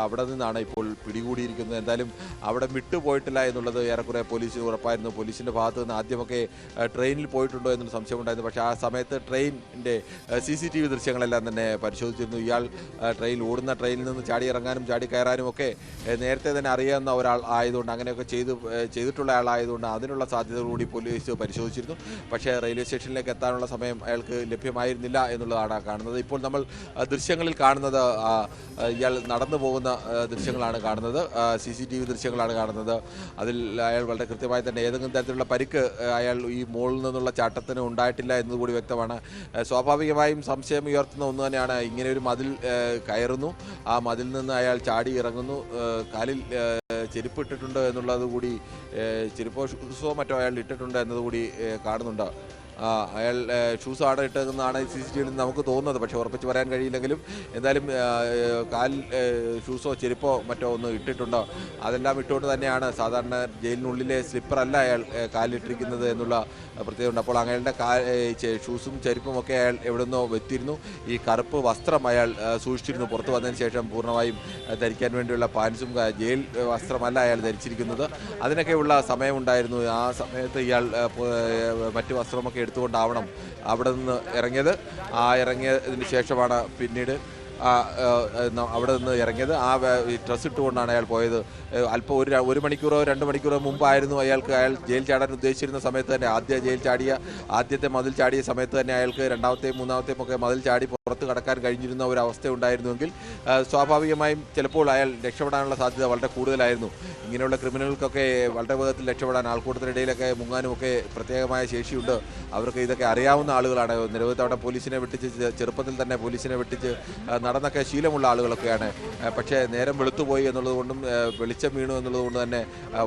അവിടെ നിന്നാണ് ഇപ്പോൾ പിടികൂടിയിരിക്കുന്നത്. എന്തായാലും അവിടെ വിട്ടുപോയിട്ടില്ല എന്നുള്ളത് ഏറെക്കുറെ പോലീസിന് ഉറപ്പായിരുന്നു. പോലീസിൻ്റെ ഭാഗത്ത് നിന്ന് ആദ്യമൊക്കെ ട്രെയിനിൽ പോയിട്ടുണ്ടോ എന്നൊരു സംശയമുണ്ടായിരുന്നു. പക്ഷേ ആ സമയത്ത് ട്രെയിനിൻ്റെ CCTV ദൃശ്യങ്ങളെല്ലാം തന്നെ പരിശോധിച്ചിരുന്നു. ഇയാൾ ഓടുന്ന ട്രെയിനിൽ നിന്ന് ചാടി ഇറങ്ങാനും ചാടി കയറാനും ഒക്കെ നേരത്തെ തന്നെ അറിയാവുന്ന ഒരാൾ ആയതുകൊണ്ട്, അങ്ങനെയൊക്കെ ചെയ്തിട്ടുള്ള ആളായതുകൊണ്ട് അതിനുള്ള സാധ്യതകൾ കൂടി പോലീസ് പരിശോധിച്ചിരുന്നു. പക്ഷേ റെയിൽവേ സ്റ്റേഷനിലേക്ക് എത്താനുള്ള സമയം അയാൾക്ക് ലഭ്യമായിരുന്നില്ല എന്നുള്ളതാണ് കാണുന്നത്. ഇപ്പോൾ നമ്മൾ ദൃശ്യങ്ങളിൽ കാണുന്നത് ഇയാൾ നടന്നു പോകുന്ന ദൃശ്യങ്ങളാണ് കാണുന്നത്. CCTV ദൃശ്യങ്ങളാണ് കാണുന്നത്. അതിൽ അയാൾ വളരെ കൃത്യമായി തന്നെ ഏതെങ്കിലും തരത്തിലുള്ള പരിക്ക് അയാൾ ഈ മുകളിൽ നിന്നുള്ള ചാട്ടത്തിന് ഉണ്ടായിട്ടില്ല എന്നതുകൂടി വ്യക്തമാണ്. സ്വാഭാവികമായും സംശയം ഉയർത്തുന്ന ഒന്ന് തന്നെയാണ്. ഇങ്ങനെ ഒരു മതിൽ കയറുന്നു, ആ മതിൽ നിന്ന് അയാൾ ചാടി ഇറങ്ങുന്നു, കാലിൽ ചെരുപ്പ് ഇട്ടിട്ടുണ്ട് എന്നുള്ളത് കൂടി, ചെരുപ്പോ ഷൂസോ മറ്റോ അയാൾ ഇട്ടിട്ടുണ്ട് എന്നതുകൂടി കാണുന്നുണ്ട്. അയാൾ ഷൂസാണ് ഇട്ടതെന്നാണ് CCTVയിൽ നമുക്ക് തോന്നുന്നത്. പക്ഷേ ഉറപ്പിച്ച് പറയാൻ കഴിയില്ലെങ്കിലും എന്തായാലും കാലിൽ ഷൂസോ ചെരുപ്പോ മറ്റോ ഒന്ന് ഇട്ടിട്ടുണ്ടോ, അതെല്ലാം ഇട്ടുകൊണ്ട് തന്നെയാണ്. സാധാരണ ജയിലിനുള്ളിലെ സ്ലിപ്പറല്ല അയാൾ കാലിലിട്ടിരിക്കുന്നത് എന്നുള്ള പ്രത്യേകതയുണ്ട്. അപ്പോൾ അയാളുടെ ഷൂസും ചെരുപ്പും ഒക്കെ അയാൾ എവിടെ നിന്നോ വെത്തിയിരുന്നു. ഈ കറുപ്പ് വസ്ത്രം അയാൾ സൂക്ഷിച്ചിരുന്നു. പുറത്ത് വന്നതിന് ശേഷം പൂർണ്ണമായും ധരിക്കാൻ വേണ്ടിയുള്ള പാൻസും ജയിൽ വസ്ത്രമല്ല അയാൾ ധരിച്ചിരിക്കുന്നത്. അതിനൊക്കെയുള്ള സമയമുണ്ടായിരുന്നു. ആ സമയത്ത് ഇയാൾ മറ്റു വസ്ത്രമൊക്കെ എടുത്തുകൊണ്ടാവണം അവിടെ നിന്ന് ഇറങ്ങിയത്. ഇറങ്ങിയതിന് ശേഷമാണ് പിന്നീട് അവിടെ നിന്ന് ഇറങ്ങിയത്. ഡ്രസ്സ് ഇട്ടുകൊണ്ടാണ് അയാൾ പോയത്. അല്പം ഒരു മണിക്കൂറോ 2 മണിക്കൂറോ മുമ്പായിരുന്നു അയാൾ ജയിൽ ചാടാൻ ഉദ്ദേശിച്ചിരുന്ന സമയത്ത് തന്നെ, ആദ്യത്തെ മതിൽ ചാടിയ സമയത്ത് തന്നെ അയാൾക്ക് രണ്ടാമത്തെയും മൂന്നാമത്തെയും ഒക്കെ മതിൽ ചാടി പുറത്ത് കടക്കാൻ കഴിഞ്ഞിരുന്ന ഒരു അവസ്ഥ ഉണ്ടായിരുന്നുവെങ്കിൽ സ്വാഭാവികമായും ചിലപ്പോൾ അയാൾ രക്ഷപ്പെടാനുള്ള സാധ്യത വളരെ കൂടുതലായിരുന്നു. ഇങ്ങനെയുള്ള ക്രിമിനലുകൾക്കൊക്കെ വളരെ വേഗത്തിൽ രക്ഷപ്പെടാൻ, ആൾക്കൂട്ടത്തിനിടയിലൊക്കെ മുങ്ങാനും ഒക്കെ പ്രത്യേകമായ ശേഷിയുണ്ട്. അവർക്ക് ഇതൊക്കെ അറിയാവുന്ന ആളുകളാണ്. നിരവധി തവണ പോലീസിനെ വെട്ടിച്ച്, ചെറുപ്പത്തിൽ തന്നെ പോലീസിനെ വെട്ടിച്ച് നടന്നൊക്കെ ശീലമുള്ള ആളുകളൊക്കെയാണ്. പക്ഷേ നേരം വെളുത്തുപോയി എന്നുള്ളത് കൊണ്ടും വെളിച്ചം വീണു എന്നുള്ളത് കൊണ്ട് തന്നെ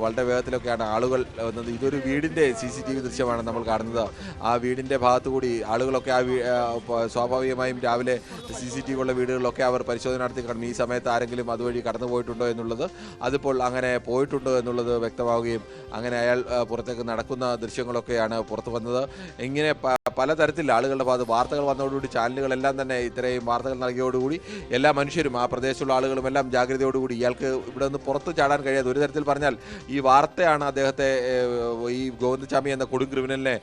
വളരെ വേഗത്തിലൊക്കെയാണ് ആളുകൾ വന്നത്. ഇതൊരു വീടിൻ്റെ CCTV ദൃശ്യമാണ് നമ്മൾ കാണുന്നത്. ആ വീടിൻ്റെ ഭാഗത്തുകൂടി ആളുകളൊക്കെ സ്വാഭാവികമായും രാവിലെ CCTV ഉള്ള വീടുകളിലൊക്കെ അവർ പരിശോധന നടത്തി കാണും. ഈ സമയത്ത് ആരെങ്കിലും അതുവഴി കടന്നു പോയിട്ടുണ്ടോ എന്നുള്ളത്. അതിപ്പോൾ അങ്ങനെ പോയിട്ടുണ്ടോ എന്നുള്ളത് വ്യക്തമാവുകയും അങ്ങനെ അയാൾ പുറത്തേക്ക് നടക്കുന്ന ദൃശ്യങ്ങളൊക്കെയാണ് പുറത്തു വന്നത്. ഇങ്ങനെ പലതരത്തിൽ ആളുകളുടെ ഭാഗത്ത് വാർത്തകൾ വന്നതോടുകൂടി ചാനലുകളെല്ലാം തന്നെ ഇത്രയും വാർത്തകൾ നൽകിയോടുകൂടി എല്ലാ മനുഷ്യരും, ആ പ്രദേശത്തുള്ള ആളുകളും എല്ലാം ജാഗ്രതയോടുകൂടി ഇയാൾക്ക് ഇവിടെ നിന്ന് പുറത്ത് ചാടാൻ കഴിയാതെ, ഒരു തരത്തിൽ പറഞ്ഞാൽ ഈ വാർത്തയാണ് അദ്ദേഹത്തെ, ഈ ഗോവിന്ദചാമി എന്ന കൊടും ക്രിമിനലിനെ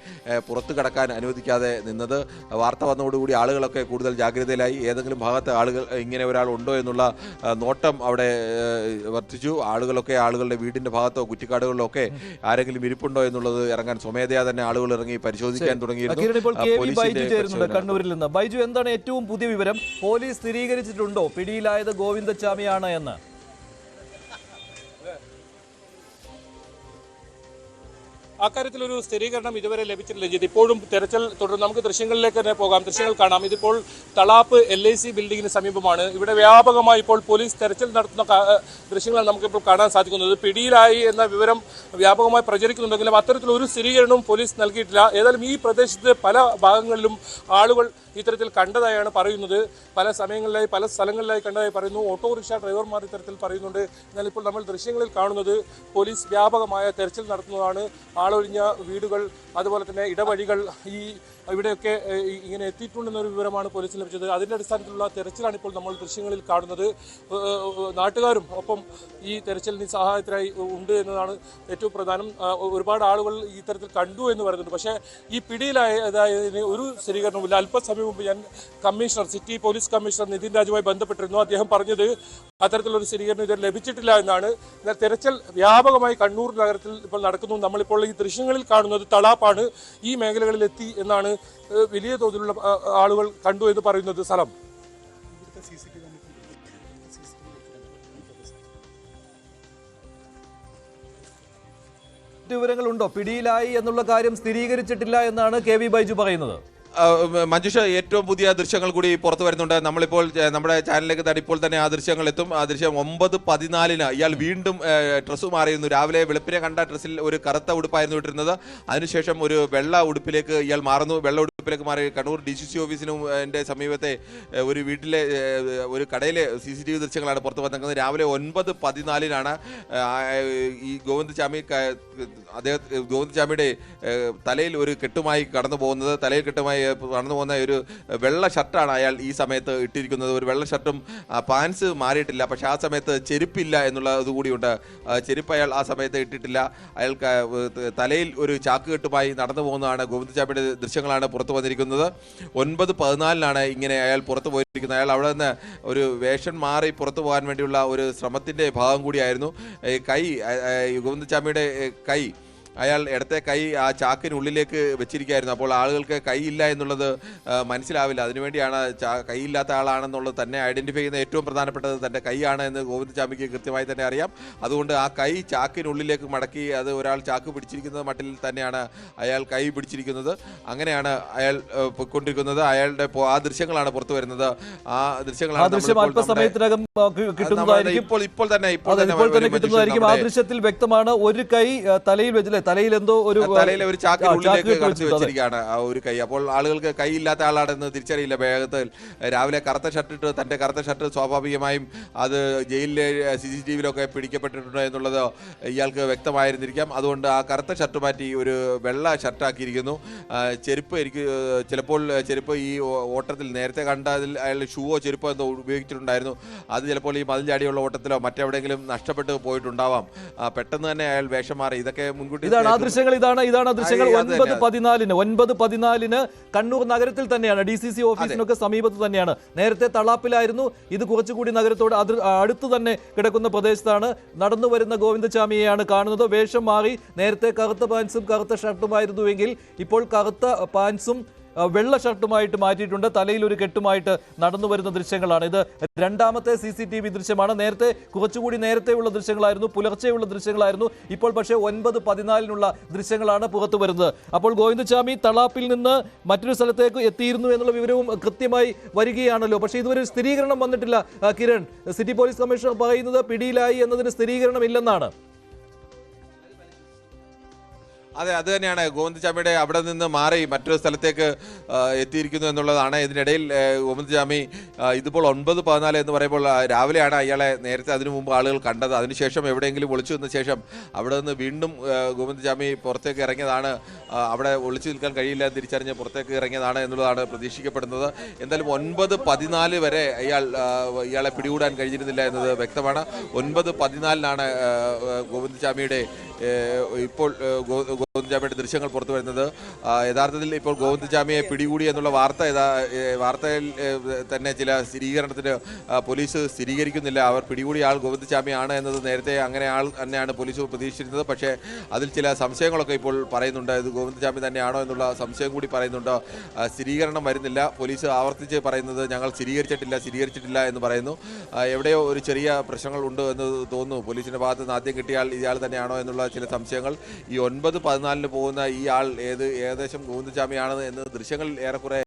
പുറത്ത് കടക്കാൻ അനുവദിക്കാതെ നിന്നത്. വാർത്ത വന്നതോടുകൂടി ആളുകളൊക്കെ കൂടുതൽ ജാഗ്രതയിലായി. ഏതെങ്കിലും ഭാഗത്ത് ആളുകൾ ഇങ്ങനെ ഒരാൾ ഉണ്ടോ എന്നുള്ള നോട്ടം അവിടെ വർദ്ധിച്ചു. ആളുകളുടെ വീടിൻ്റെ ഭാഗത്തോ കുറ്റിക്കാടുകളിലോ ഒക്കെ ആരെങ്കിലും ഇരിപ്പുണ്ടോ എന്നുള്ളത് ഇറങ്ങാൻ സ്വമേധയാ തന്നെ ആളുകൾ ഇറങ്ങി പരിശോധിക്കാൻ തുടങ്ങിയിരുന്നു. കണ്ണൂരിൽ നിന്ന് ബൈജു, എന്താണ് ഏറ്റവും പുതിയ വിവരം? പോലീസ് സ്ഥിരീകരിച്ചിട്ടുണ്ടോ പിടിയിലായത് ഗോവിന്ദചാമിയാണ് എന്ന്? അക്കാര്യത്തിലൊരു സ്ഥിരീകരണം ഇതുവരെ ലഭിച്ചിട്ടില്ല. ഇപ്പോഴും തെരച്ചിൽ തുടർന്ന് നമുക്ക് ദൃശ്യങ്ങളിലേക്ക് തന്നെ പോകാം. ദൃശ്യങ്ങൾ കാണാം. ഇതിപ്പോൾ തളാപ്പ് LIC ബിൽഡിങ്ങിന് സമീപമാണ്. ഇവിടെ വ്യാപകമായി ഇപ്പോൾ പോലീസ് തെരച്ചിൽ നടത്തുന്ന ദൃശ്യങ്ങളാണ് നമുക്കിപ്പോൾ കാണാൻ സാധിക്കുന്നത്. പിടിയിലായി എന്ന വിവരം വ്യാപകമായി പ്രചരിക്കുന്നുണ്ടെങ്കിലും അത്തരത്തിലൊരു സ്ഥിരീകരണവും പോലീസ് നൽകിയിട്ടില്ല. ഏതായാലും ഈ പ്രദേശത്ത് പല ഭാഗങ്ങളിലും ആളുകൾ ഇത്തരത്തിൽ കണ്ടതായാണ് പറയുന്നത്. പല സമയങ്ങളിലായി പല സ്ഥലങ്ങളിലായി കണ്ടതായി പറയുന്നു. ഓട്ടോറിക്ഷ ഡ്രൈവർമാർ ഇത്തരത്തിൽ പറയുന്നുണ്ട്. എന്നാൽ ഇപ്പോൾ നമ്മൾ ദൃശ്യങ്ങളിൽ കാണുന്നത് പോലീസ് വ്യാപകമായ തെരച്ചിൽ നടത്തുന്നതാണ്. ആളൊഴിഞ്ഞ വീടുകൾ, അതുപോലെ തന്നെ ഇടവഴികൾ, ഇവിടെയൊക്കെ ഇങ്ങനെ എത്തിയിട്ടുണ്ടെന്നൊരു വിവരമാണ് പോലീസിന് ലഭിച്ചത്. അതിൻ്റെ അടിസ്ഥാനത്തിലുള്ള തെരച്ചിലാണ് ഇപ്പോൾ നമ്മൾ ദൃശ്യങ്ങളിൽ കാണുന്നത്. നാട്ടുകാരും ഒപ്പം ഈ തെരച്ചിലിന് സഹായത്തിനായി ഉണ്ട് എന്നതാണ് ഏറ്റവും പ്രധാനം. ഒരുപാട് ആളുകൾ ഈ തരത്തിൽ കണ്ടു എന്ന് പറയുന്നുണ്ട്. പക്ഷേ ഈ പിടിയിലായതായതിന് ഒരു സ്ഥിരീകരണവുമില്ല. അല്പസമയം മുമ്പ് ഞാൻ സിറ്റി പോലീസ് കമ്മീഷണർ നിതിൻ രാജുമായി ബന്ധപ്പെട്ടിരുന്നു. അദ്ദേഹം പറഞ്ഞത് അത്തരത്തിലൊരു സ്ഥിരീകരണം ഇതുവരെ ലഭിച്ചിട്ടില്ല എന്നാണ്. എന്നാൽ തെരച്ചിൽ വ്യാപകമായി കണ്ണൂർ നഗരത്തിൽ ഇപ്പോൾ നടക്കുന്നു. നമ്മളിപ്പോൾ ഈ ദൃശ്യങ്ങളിൽ കാണുന്നത് തളാപ്പാണ്. ഈ മേഖലകളിൽ എത്തി എന്നാണ് വലിയ തോതിലുള്ള ആളുകൾ കണ്ടു എന്ന് പറയുന്നത്. സ്ഥലം വിവരങ്ങളുണ്ടോ? പിടിയിലായി എന്നുള്ള കാര്യം സ്ഥിരീകരിച്ചിട്ടില്ല എന്നാണ് KV ബൈജു പറയുന്നത്. മഞ്ജുഷ, ഏറ്റവും പുതിയ ദൃശ്യങ്ങൾ കൂടി പുറത്തു വരുന്നുണ്ട്. നമ്മളിപ്പോൾ നമ്മുടെ ചാനലിലേക്ക് ഇപ്പോൾ തന്നെ ആ ദൃശ്യങ്ങൾ എത്തും. ആ ദൃശ്യം 9:14 ഇയാൾ വീണ്ടും ഡ്രസ്സ് മാറിയിരുന്നു. രാവിലെ വെളുപ്പിനെ കണ്ട ഡ്രസ്സിൽ ഒരു കറുത്ത ഉടുപ്പായിരുന്നു ഇട്ടിരുന്നത്. അതിനുശേഷം ഒരു വെള്ള ഉടുപ്പിലേക്ക് ഇയാൾ മാറുന്നു. വെള്ള ഉടുപ്പിലേക്ക് മാറി കണ്ണൂർ DCC ഓഫീസിന്റെ സമീപത്തെ ഒരു വീട്ടിലെ ഒരു കടയിലെ CCTV ദൃശ്യങ്ങളാണ് പുറത്തു വന്നിരിക്കുന്നത്. രാവിലെ 9:14 ഈ ഗോവിന്ദചാമിയുടെ തലയിൽ ഒരു കെട്ടുമായി കടന്നു പോകുന്നത്. തലയിൽ കെട്ടുമായി നടന്നു പോകുന്ന ഒരു വെള്ള ഷർട്ടാണ് അയാൾ ഈ സമയത്ത് ഇട്ടിരിക്കുന്നത്. ഒരു വെള്ള ഷർട്ടും പാൻസ് മാറിയിട്ടില്ല. പക്ഷേ ആ സമയത്ത് ചെരുപ്പില്ല എന്നുള്ളത് കൂടിയുണ്ട്. ചെരുപ്പ് അയാൾ ആ സമയത്ത് ഇട്ടിട്ടില്ല. അയാൾക്ക് തലയിൽ ഒരു ചാക്കുകെട്ടുമായി നടന്നു പോകുന്നതാണ് ഗോവിന്ദചാമിയുടെ ദൃശ്യങ്ങളാണ് പുറത്തു വന്നിരിക്കുന്നത്. 9:14 ഇങ്ങനെ അയാൾ പുറത്തു പോയിരിക്കുന്നത്. അയാൾ അവിടെ നിന്ന് ഒരു വേഷം മാറി പുറത്തു പോകാൻ വേണ്ടിയുള്ള ഒരു ശ്രമത്തിൻ്റെ ഭാഗം കൂടിയായിരുന്നു. കൈ ഗോവിന്ദചാമിയുടെ കൈ അയാൾ ഇടത്തെ കൈ ആ ചാക്കിനുള്ളിലേക്ക് വെച്ചിരിക്കുകയായിരുന്നു. അപ്പോൾ ആളുകൾക്ക് കൈയില്ല എന്നുള്ളത് മനസ്സിലാവില്ല. അതിനുവേണ്ടിയാണ് കൈയില്ലാത്ത ആളാണെന്നുള്ളത് തന്നെ ഐഡൻറ്റിഫൈ ചെയ്യുന്ന ഏറ്റവും പ്രധാനപ്പെട്ടത് തൻ്റെ കൈയാണ് എന്ന് ഗോവിന്ദചാമിക്ക് കൃത്യമായി തന്നെ അറിയാം. അതുകൊണ്ട് ആ കൈ ചാക്കിനുള്ളിലേക്ക് മടക്കി അത് ഒരാൾ ചാക്ക് പിടിച്ചിരിക്കുന്നത് മട്ടിൽ തന്നെയാണ് അയാൾ കൈ പിടിച്ചിരിക്കുന്നത്. അങ്ങനെയാണ് അയാൾ പൊയ്ക്കൊണ്ടിരിക്കുന്നത്. അയാളുടെ ആ ദൃശ്യങ്ങളാണ് പുറത്തു വരുന്നത്. ആ ദൃശ്യങ്ങളാണ് അല്പസമയത്തിനകം കിട്ടുന്നതായിരിക്കും. ഇപ്പോൾ തന്നെ കിട്ടുന്നതായിരിക്കും. ആ ദൃശ്യത്തിൽ വ്യക്തമാണ് ഒരു കൈ തലയിൽ വെച്ചില്ലേ, തലയിൽ എന്തോ തലയിലെ ഒരു ചാക്കിനുള്ളിലേക്ക് കടത്തി വെച്ചിരിക്കുകയാണ് ആ ഒരു കൈ. അപ്പോൾ ആളുകൾക്ക് കൈയില്ലാത്ത ആളാണെന്ന് തിരിച്ചറിയില്ല. വേഗത്തിൽ രാവിലെ കറുത്ത ഷർട്ട് ഇട്ട് തന്റെ കറുത്ത ഷർട്ട് സ്വാഭാവികമായും അത് ജയിലിലെ CCTVയിലൊക്കെ പിടിക്കപ്പെട്ടിട്ടുണ്ട് എന്നുള്ളത് ഇയാൾക്ക് വ്യക്തമായിരുന്നിരിക്കാം. അതുകൊണ്ട് ആ കറുത്ത ഷർട്ട് മാറ്റി ഒരു വെള്ള ഷർട്ടാക്കിയിരിക്കുന്നു. ചെരുപ്പ് ചിലപ്പോൾ ചെരുപ്പ് ഈ ഓട്ടത്തിൽ നേരത്തെ കണ്ടതിൽ അയാൾ ഷൂവോ ചെരുപ്പോ എന്തോ ഉപയോഗിച്ചിട്ടുണ്ടായിരുന്നു. അത് ചിലപ്പോൾ ഈ മതിൽ ചാടിയുള്ള ഓട്ടത്തിലോ മറ്റെവിടെയെങ്കിലും നഷ്ടപ്പെട്ട് പോയിട്ടുണ്ടാവാം. പെട്ടെന്ന് തന്നെ അയാൾ വേഷം മാറി. ഇതൊക്കെ മുൻകൂട്ടി ഇതാണ് ആ ദൃശ്യങ്ങൾ. ഇതാണ് ദൃശ്യങ്ങൾ. 9:14 കണ്ണൂർ നഗരത്തിൽ തന്നെയാണ്, DCC ഓഫീസിനൊക്കെ സമീപത്ത് തന്നെയാണ്. നേരത്തെ തളാപ്പിലായിരുന്നു. ഇത് കുറച്ചുകൂടി നഗരത്തോട് അടുത്ത് തന്നെ കിടക്കുന്ന പ്രദേശത്താണ്. നടന്നു വരുന്ന ഗോവിന്ദചാമിയെയാണ് കാണുന്നത്. വേഷം മാറി. നേരത്തെ കറുത്ത പാൻസും കറുത്ത ഷർട്ടുമായിരുന്നുവെങ്കിൽ ഇപ്പോൾ കറുത്ത പാൻസും വെള്ള ഷർട്ടുമായിട്ട് മാറ്റിയിട്ടുണ്ട്. തലയിൽ ഒരു കെട്ടുമായിട്ട് നടന്നു വരുന്ന ദൃശ്യങ്ങളാണ്. ഇത് രണ്ടാമത്തെ CCTV ദൃശ്യമാണ്. നേരത്തെ കുറച്ചുകൂടി നേരത്തെയുള്ള ദൃശ്യങ്ങളായിരുന്നു, പുലർച്ചെയുള്ള ദൃശ്യങ്ങളായിരുന്നു. ഇപ്പോൾ പക്ഷേ 9:14 ദൃശ്യങ്ങളാണ് പുറത്തു വരുന്നത്. അപ്പോൾ ഗോവിന്ദചാമി തളാപ്പിൽ നിന്ന് മറ്റൊരു സ്ഥലത്തേക്ക് എത്തിയിരുന്നു എന്നുള്ള വിവരവും കൃത്യമായി വരികയാണല്ലോ. പക്ഷേ ഇതുവരെ സ്ഥിരീകരണം വന്നിട്ടില്ല. കിരൺ, സിറ്റി പോലീസ് കമ്മീഷണർ പറയുന്നത് പിടിയിലായി എന്നതിന് സ്ഥിരീകരണം ഇല്ലെന്നാണ്. അതെ, അത് തന്നെയാണ്. ഗോവിന്ദചാമിയുടെ അവിടെ നിന്ന് മാറി മറ്റൊരു സ്ഥലത്തേക്ക് എത്തിയിരിക്കുന്നു എന്നുള്ളതാണ്. ഇതിനിടയിൽ ഗോവിന്ദചാമി ഇതിപ്പോൾ 9:14 എന്ന് പറയുമ്പോൾ രാവിലെയാണ് അയാളെ നേരത്തെ അതിനു മുമ്പ് ആളുകൾ കണ്ടത്. അതിനുശേഷം എവിടെയെങ്കിലും ഒളിച്ചു നിന്ന ശേഷം അവിടെ നിന്ന് വീണ്ടും ഗോവിന്ദചാമി പുറത്തേക്ക് ഇറങ്ങിയതാണ്. അവിടെ ഒളിച്ചു നിൽക്കാൻ കഴിയില്ല എന്ന് തിരിച്ചറിഞ്ഞ് പുറത്തേക്ക് ഇറങ്ങിയതാണ് എന്നുള്ളതാണ് പ്രതീക്ഷിക്കപ്പെടുന്നത്. എന്തായാലും 9:14 വരെ ഇയാളെ പിടികൂടാൻ കഴിഞ്ഞിരുന്നില്ല എന്നത് വ്യക്തമാണ്. 9:14 ഗോവിന്ദചാമിയുടെ ഇപ്പോൾ ഗോവിന്ദചാമിയുടെ ദൃശ്യങ്ങൾ പുറത്തു വരുന്നത്. യഥാർത്ഥത്തിൽ ഇപ്പോൾ ഗോവിന്ദചാമിയെ പിടികൂടി എന്നുള്ള വാർത്തയിൽ തന്നെ ചില സ്ഥിരീകരണത്തിന് പോലീസ് സ്ഥിരീകരിക്കുന്നില്ല. അവർ പിടികൂടിയ ആൾ ഗോവിന്ദചാമിയാണ് എന്നത് നേരത്തെ അങ്ങനെ ആൾ തന്നെയാണ് പോലീസ് പ്രതീക്ഷിച്ചിരുന്നത്. പക്ഷേ അതിൽ ചില സംശയങ്ങളൊക്കെ ഇപ്പോൾ പറയുന്നുണ്ട്. ഇത് ഗോവിന്ദചാമി തന്നെയാണോ എന്നുള്ള സംശയം കൂടി പറയുന്നുണ്ട്. സ്ഥിരീകരണം വരുന്നില്ല. പോലീസ് ആവർത്തിച്ച് പറയുന്നത് ഞങ്ങൾ സ്ഥിരീകരിച്ചിട്ടില്ല എന്ന് പറയുന്നു. എവിടെയോ ഒരു ചെറിയ പ്രശ്നങ്ങൾ ഉണ്ട് എന്ന് തോന്നുന്നു. പോലീസിന്റെ ഭാഗത്ത് നിന്ന് ആദ്യം കിട്ടിയ ആൾ ഇയാൾ തന്നെയാണോ എന്നുള്ള ചില സംശയങ്ങൾ. ഈ 9:14 പോകുന്ന ഈ ആൾ ഏകദേശം ഗോവിന്ദചാമിയാണ് എന്ന് ദൃശ്യങ്ങൾ ഏറെക്കുറെ